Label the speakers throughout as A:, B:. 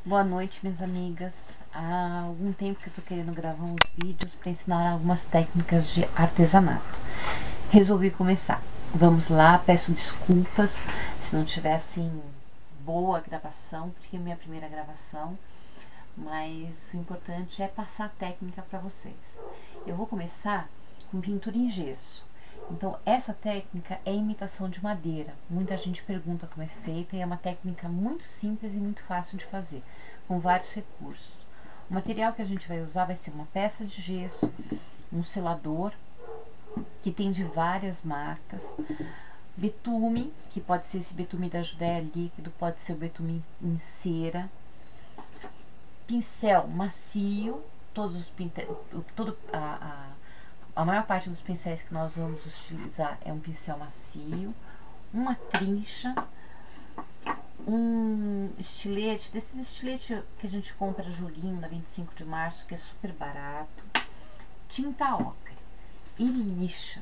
A: Boa noite, minhas amigas. Há algum tempo que eu tô querendo gravar uns vídeos para ensinar algumas técnicas de artesanato. Resolvi começar. Vamos lá, peço desculpas se não tiver assim boa gravação, porque é minha primeira gravação, mas o importante é passar a técnica para vocês. Eu vou começar com pintura em gesso. Então, essa técnica é imitação de madeira. Muita gente pergunta como é feita e é uma técnica muito simples e muito fácil de fazer, com vários recursos. O material que a gente vai usar vai ser uma peça de gesso, um selador, que tem de várias marcas, betume, que pode ser esse betume da Judéia líquido, pode ser o betume em cera, pincel macio, a maior parte dos pincéis que nós vamos utilizar é um pincel macio, uma trincha, um estilete, desses estiletes que a gente compra Julinho na 25 de março, que é super barato, tinta ocre e lixa.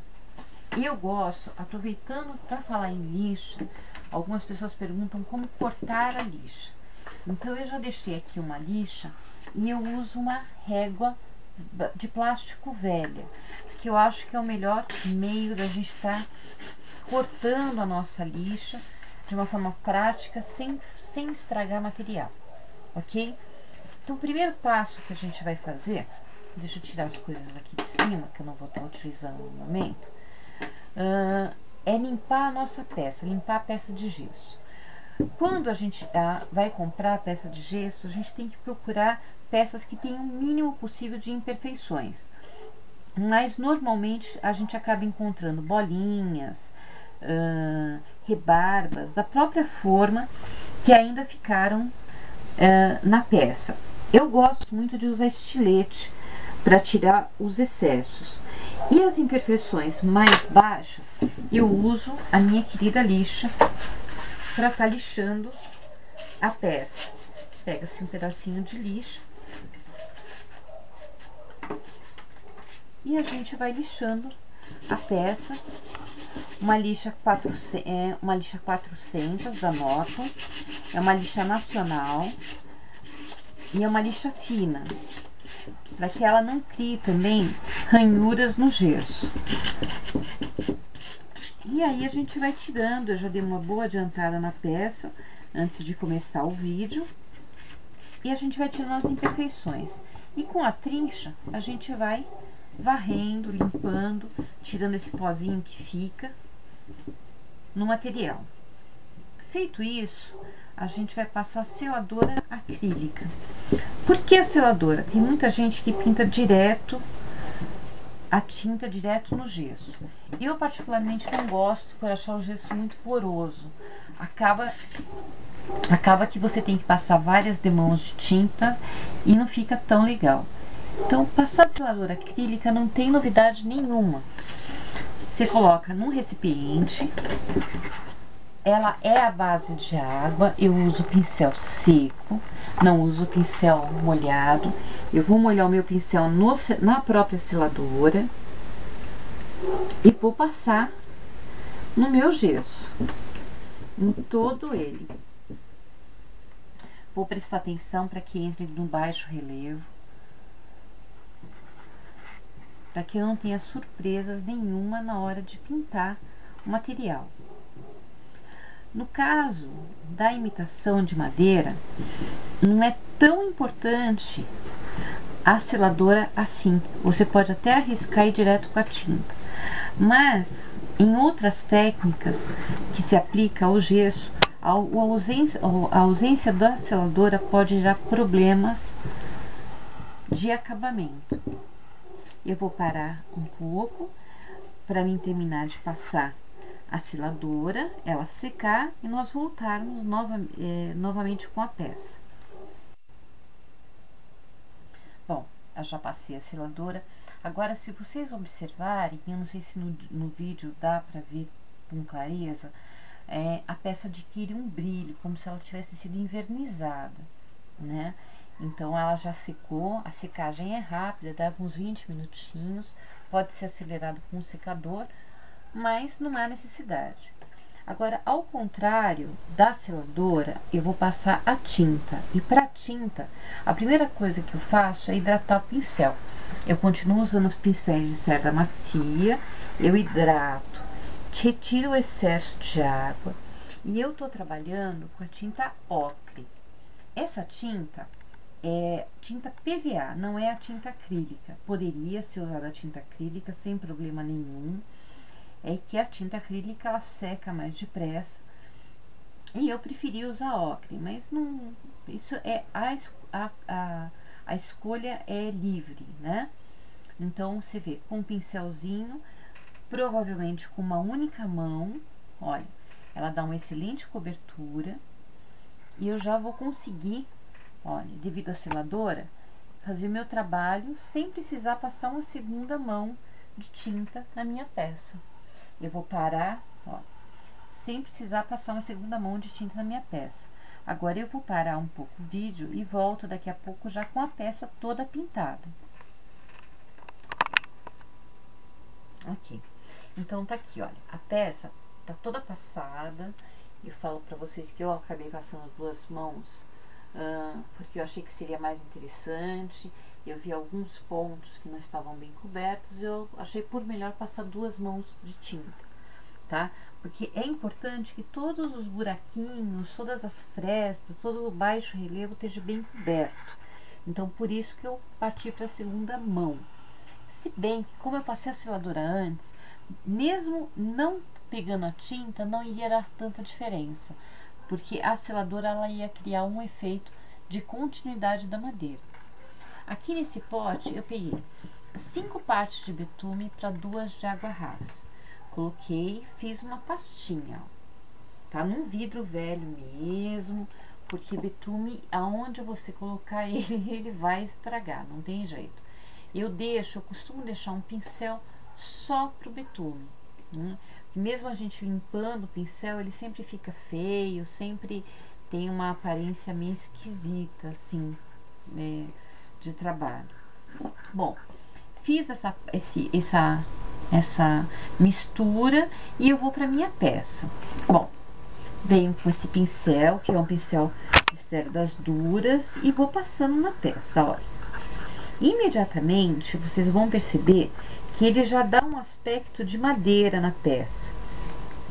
A: Eu gosto, aproveitando para falar em lixa, algumas pessoas perguntam como cortar a lixa. Então eu já deixei aqui uma lixa e eu uso uma régua de plástico velha, que eu acho que é o melhor meio da gente estar cortando a nossa lixa de uma forma prática, sem estragar material, ok? Então o primeiro passo que a gente vai fazer, deixa eu tirar as coisas aqui de cima, que eu não vou estar utilizando no momento, é limpar a nossa peça, limpar a peça de gesso. Quando a gente vai comprar a peça de gesso, a gente tem que procurar peças que tenham o mínimo possível de imperfeições. Mas normalmente a gente acaba encontrando bolinhas, rebarbas da própria forma que ainda ficaram na peça. Eu gosto muito de usar estilete para tirar os excessos. E as imperfeições mais baixas, eu uso a minha querida lixa para estar lixando a peça. Pega-se um pedacinho de lixa e a gente vai lixando a peça. Uma lixa 400 da Norton, é uma lixa nacional e é uma lixa fina, para que ela não crie também ranhuras no gesso. E aí a gente vai tirando. Eu já dei uma boa adiantada na peça antes de começar o vídeo, e a gente vai tirando as imperfeições. E com a trincha a gente vai varrendo, limpando, tirando esse pozinho que fica no material. Feito isso, a gente vai passar a seladora acrílica. Por que a seladora? Tem muita gente que pinta direto a tinta direto no gesso. Eu particularmente não gosto, por achar o gesso muito poroso. Acaba que você tem que passar várias demãos de tinta e não fica tão legal. Então, passar a seladora acrílica não tem novidade nenhuma. Você coloca num recipiente, ela é a base de água. Eu uso pincel seco, não uso pincel molhado. Eu vou molhar o meu pincel na própria seladora e vou passar no meu gesso, em todo ele. Vou prestar atenção para que entre no baixo relevo, para que eu não tenha surpresas nenhuma na hora de pintar o material. No caso da imitação de madeira, não é tão importante a seladora assim. Você pode até arriscar ir direto com a tinta. Mas em outras técnicas que se aplica ao gesso, a ausência da seladora pode gerar problemas de acabamento. Eu vou parar um pouco para mim terminar de passar a seladora, ela secar e nós voltarmos novamente com a peça. Bom, eu já passei a seladora. Agora, se vocês observarem, eu não sei se no vídeo dá para ver com clareza, a peça adquire um brilho, como se ela tivesse sido envernizada, né? Então ela já secou, a secagem é rápida, dava uns 20 minutinhos, pode ser acelerado com o secador, mas não há necessidade. Agora, ao contrário da seladora, eu vou passar a tinta. E para tinta, a primeira coisa que eu faço é hidratar o pincel. Eu continuo usando os pincéis de cerda macia, eu hidrato, retiro o excesso de água. E eu tô trabalhando com a tinta ocre. Essa tinta é tinta PVA, não é a tinta acrílica. Poderia ser usada a tinta acrílica sem problema nenhum. É que a tinta acrílica ela seca mais depressa e eu preferi usar ocre, mas não, isso é a escolha é livre, né? Então você vê com um pincelzinho, provavelmente com uma única mão, olha, ela dá uma excelente cobertura e eu já vou conseguir, olha, devido à seladora, fazer meu trabalho sem precisar passar uma segunda mão de tinta na minha peça. Eu vou parar, ó, sem precisar passar uma segunda mão de tinta na minha peça. Agora eu vou parar um pouco o vídeo e volto daqui a pouco já com a peça toda pintada. Ok. Então tá aqui, olha, a peça tá toda passada. Eu falo pra vocês que eu acabei passando duas mãos, porque eu achei que seria mais interessante. Eu vi alguns pontos que não estavam bem cobertos, eu achei por melhor passar duas mãos de tinta, tá? Porque é importante que todos os buraquinhos, todas as frestas, todo o baixo relevo esteja bem coberto. Então, por isso que eu parti para a segunda mão. Se bem que, como eu passei a seladora antes, mesmo não pegando a tinta, não ia dar tanta diferença, porque a seladora ela ia criar um efeito de continuidade da madeira. Aqui nesse pote eu peguei 5 partes de betume para 2 de água rasa. Coloquei, fiz uma pastinha, ó, tá? Num vidro velho mesmo, porque betume, aonde você colocar ele vai estragar, não tem jeito. Eu costumo deixar um pincel só pro betume, né? Mesmo a gente limpando o pincel, ele sempre fica feio, sempre tem uma aparência meio esquisita, assim, né, de trabalho. Bom, fiz essa mistura e eu vou para minha peça. Bom, venho com esse pincel, que é um pincel de cerdas duras, e vou passando na peça, olha. Imediatamente vocês vão perceber que ele já dá um aspecto de madeira na peça,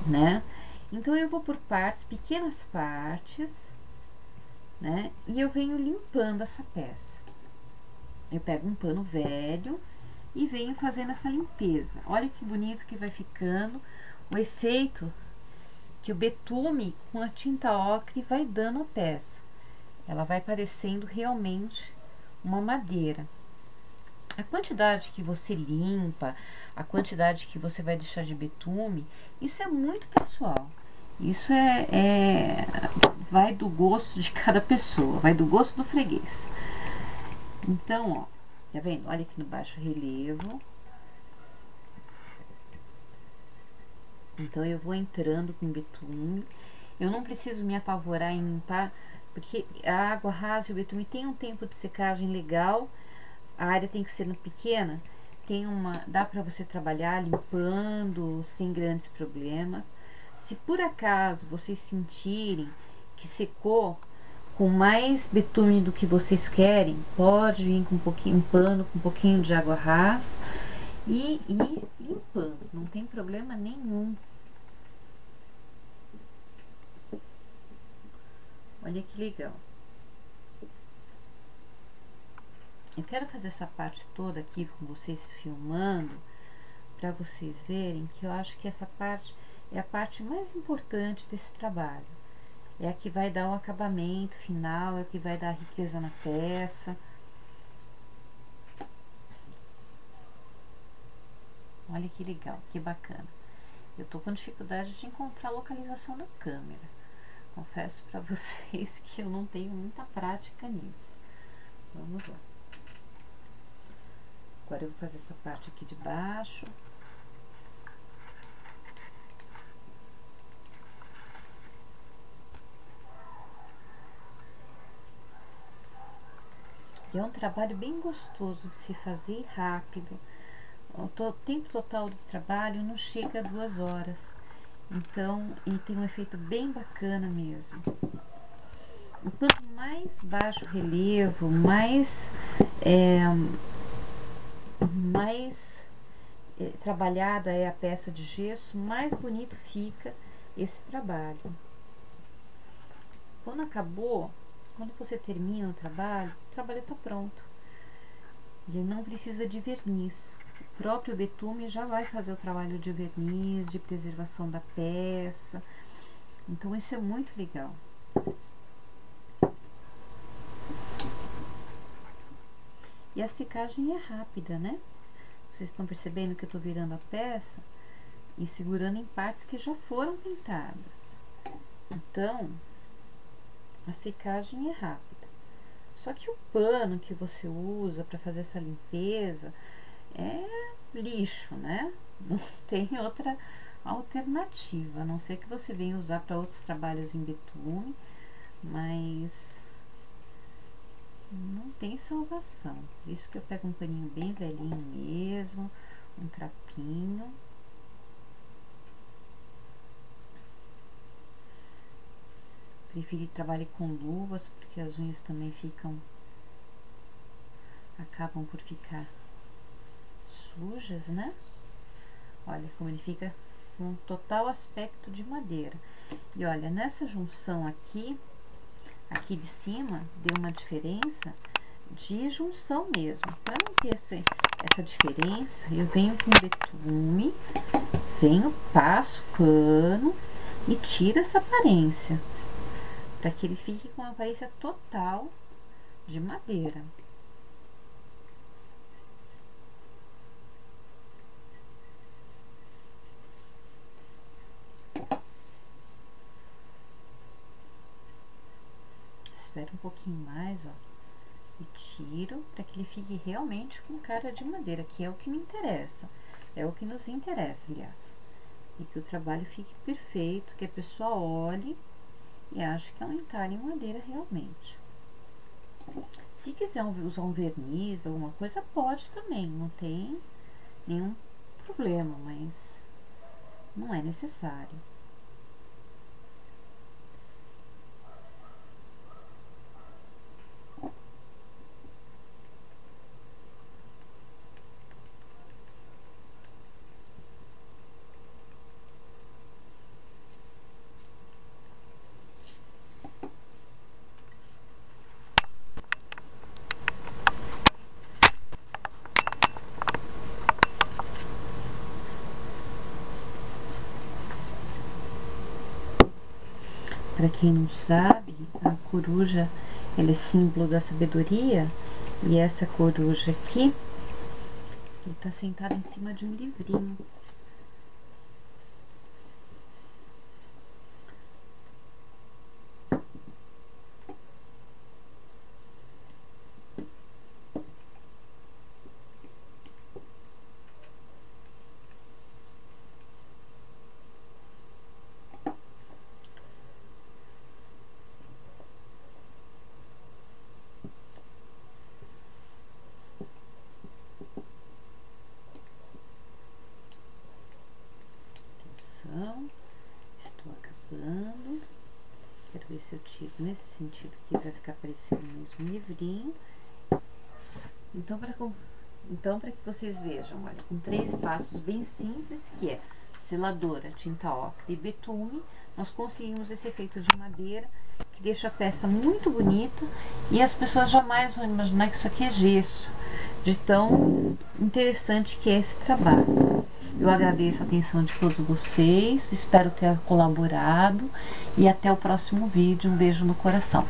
A: né? Então eu vou por partes, pequenas partes, né? E eu venho limpando essa peça. Eu pego um pano velho e venho fazendo essa limpeza. Olha que bonito que vai ficando o efeito que o betume com a tinta ocre vai dando à peça. Ela vai parecendo realmente uma madeira. A quantidade que você limpa, a quantidade que você vai deixar de betume, isso é muito pessoal. Isso vai do gosto de cada pessoa, vai do gosto do freguês. Então, ó, tá vendo? Olha aqui no baixo relevo. Então, eu vou entrando com betume. Eu não preciso me apavorar em limpar, porque a água rasa e o betume tem um tempo de secagem legal. A área tem que ser pequena. Dá para você trabalhar limpando sem grandes problemas. Se por acaso vocês sentirem que secou com mais betume do que vocês querem, pode vir com um pano com um pouquinho de água rasa e ir limpando, não tem problema nenhum. Olha que legal. Eu quero fazer essa parte toda aqui com vocês filmando, para vocês verem que eu acho que essa parte é a parte mais importante desse trabalho. É a que vai dar o acabamento final, é a que vai dar riqueza na peça. Olha que legal, que bacana. Eu tô com dificuldade de encontrar a localização da câmera. Confesso para vocês que eu não tenho muita prática nisso. Vamos lá. Agora eu vou fazer essa parte aqui de baixo. É um trabalho bem gostoso de se fazer e rápido. O tempo total do trabalho não chega a 2 horas. Então, e tem um efeito bem bacana mesmo. Quanto mais baixo relevo, mais trabalhada é a peça de gesso, mais bonito fica esse trabalho. Quando acabou, quando você termina o trabalho está pronto. Ele não precisa de verniz. O próprio betume já vai fazer o trabalho de verniz, de preservação da peça. Então isso é muito legal. E a secagem é rápida, né? Vocês estão percebendo que eu estou virando a peça e segurando em partes que já foram pintadas. Então, a secagem é rápida. Só que o pano que você usa para fazer essa limpeza é lixo, né? Não tem outra alternativa, a não ser que você venha usar para outros trabalhos em betume, mas não tem salvação. Por isso que eu pego um paninho bem velhinho mesmo, um trapinho. Preferi trabalhar com luvas, porque as unhas também acabam por ficar sujas, né? Olha como ele fica com um total aspecto de madeira. E olha, nessa junção aqui de cima, deu uma diferença de junção mesmo. Para não ter essa diferença, eu venho com betume, passo pano e tiro essa aparência, para que ele fique com a aparência total de madeira. Espera um pouquinho mais, ó, e tiro para que ele fique realmente com cara de madeira, que é o que me interessa, é o que nos interessa, aliás. E que o trabalho fique perfeito, que a pessoa olhe e ache que é um entalhe em madeira realmente. Se quiser usar um verniz, alguma coisa, pode também, não tem nenhum problema, mas não é necessário. Para quem não sabe, a coruja, ela é símbolo da sabedoria, e essa coruja aqui, ele está sentada em cima de um livrinho. Estou acabando. Quero ver se eu tiro nesse sentido aqui, vai ficar parecendo mesmo um livrinho. Então, para que vocês vejam, olha, com 3 passos bem simples, que é seladora, tinta ocre e betume, nós conseguimos esse efeito de madeira, que deixa a peça muito bonita, e as pessoas jamais vão imaginar que isso aqui é gesso, de tão interessante que é esse trabalho. Eu agradeço a atenção de todos vocês, espero ter colaborado, e até o próximo vídeo. Um beijo no coração.